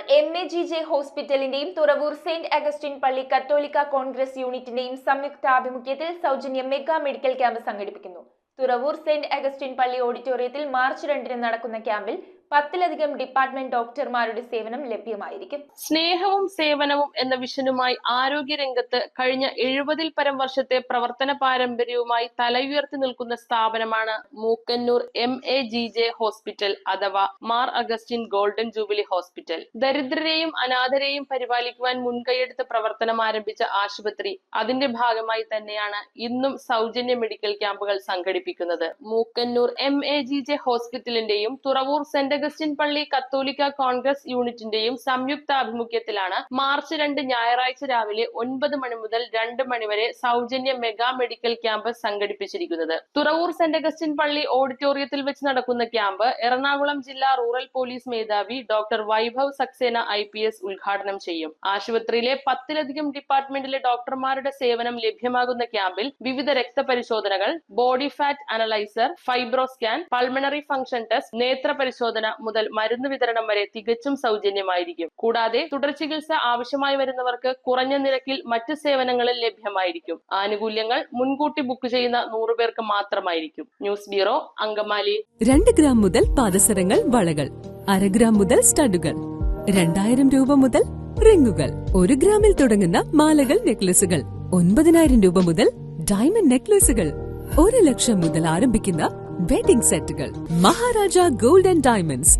MAGJ ഹോസ്പിറ്റലിന്റെയും Thuravoor saint Augustine പള്ളി കത്തോലിക്ക കോൺഗ്രസ് യൂണിറ്റിന്റെയും സംയുക്താഭിമുഖ്യത്തിൽ സൗജന്യ മെഗാ മെഡിക്കൽ ക്യാമ്പ് സംഘടിപ്പിക്കുന്നു. തുറവൂർ സെന്റ് അഗസ്റ്റിൻ പള്ളി ഓഡിറ്റോറിയത്തിൽ മാർച്ച് 2 നടക്കുന്ന ക്യാമ്പിൽ 10ലധികം ഡിപ്പാർട്ട്മെന്റ് ഡോക്ടർമാരുടെ സേവനം ലഭ്യമായിരിക്കും. സ്നേഹവും സേവനവും എന്ന വിഷനുമായി ആരോഗ്യരംഗത്ത് കഴിഞ്ഞ 70-ൽ പരം വർഷത്തെ പ്രവർത്തന പാരമ്പര്യവുമായി തലയുയർത്തി നിൽക്കുന്ന സ്ഥാപനമാണ് മൂക്കന്നൂർ MAGJ ഹോസ്പിറ്റൽ അഥവാ Mar Augustine golden jubilee hospital. ദരിദ്രരെയും അനാഥരെയും പരിപാലിക്കുവാൻ മുൻകൈയെടുത്ത് പ്രവർത്തനം ആരംഭിച്ച ആശുപത്രി അതിന്റെ ഭാഗമായി തന്നെയാണ് ഇന്നും സൗജന്യ മെഡിക്കൽ ക്യാമ്പുകൾ സംഘടിപ്പിക്കുന്നത്. മൂക്കന്നൂർ MAGJ ഹോസ്പിറ്റലിന്റെയും തുറവൂർ സെന്റ് അഗസ്റ്റിൻ പള്ളി കത്തോലിക്ക കോൺഗ്രസ് യൂണിറ്റിന്റെയും സംയുക്താഭിമുഖ്യത്തിലാണ് മാർച്ച് 2 ഞായറാഴ്ച രാവിലെ 9 മണി മുതൽ 2 മണി വരെ സൗജന്യ മെഗാ മെഡിക്കൽ ക്യാമ്പ് സംഘടിപ്പിച്ചിരിക്കുന്നത്. തുറവൂർ സെന്റ് അഗസ്റ്റിൻ പള്ളി ഓഡിറ്റോറിയത്തിൽ വെച്ച് നടക്കുന്ന ക്യാമ്പ് എറണാകുളം ജില്ലാ റൂറൽ പോലീസ് മേധാവി ഡോക്ടർ വൈഭവ് സക്സേന IPS ഉദ്ഘാടനം ചെയ്യും. ആശുപത്രിയിലെ 10ലധികം ഡിപ്പാർട്ട്മെന്റിലെ ഡോക്ടർമാരുടെ സേവനം ലഭ്യമാകുന്ന ക്യാമ്പിൽ വിവിധ രക്തപരിശോധനകൾ, body fat analyser, fibro scan, pulmonary function test, നേത്ര പരിശോധന മുതൽ മരുന്ന് വിതരണം വരെ തികച്ചും സൗജന്യമായിരിക്കും. കൂടാതെ തുടർ ചികിത്സ ആവശ്യമായി വരുന്നവർക്ക് കുറഞ്ഞ നിരക്കിൽ മറ്റ് സേവനങ്ങളിൽ ലഭ്യമായിരിക്കും. ആനുകൂല്യങ്ങൾ മുൻകൂട്ടി ബുക്ക് ചെയ്യുന്ന 100 പേർക്ക് മാത്രമായിരിക്കും. News bureau, Angamaly. 2 ഗ്രാം മുതൽ പാദസരങ്ങൾ, വളകൾ, 1/2 ഗ്രാം മുതൽ സ്റ്റഡുകൾ, 2000 രൂപ മുതൽ റിങ്ങുകൾ, 1 ഗ്രാമിൽ തുടങ്ങുന്ന മാലകൾ, നെക്ലസുകൾ, 9000 രൂപ മുതൽ ഡയമണ്ട് നെക്ലസുകൾ, 1 ലക്ഷം മുതൽ ആരംഭിക്കുന്ന വെഡിംഗ് സെറ്റുകൾ. Maharaja gold and diamonds,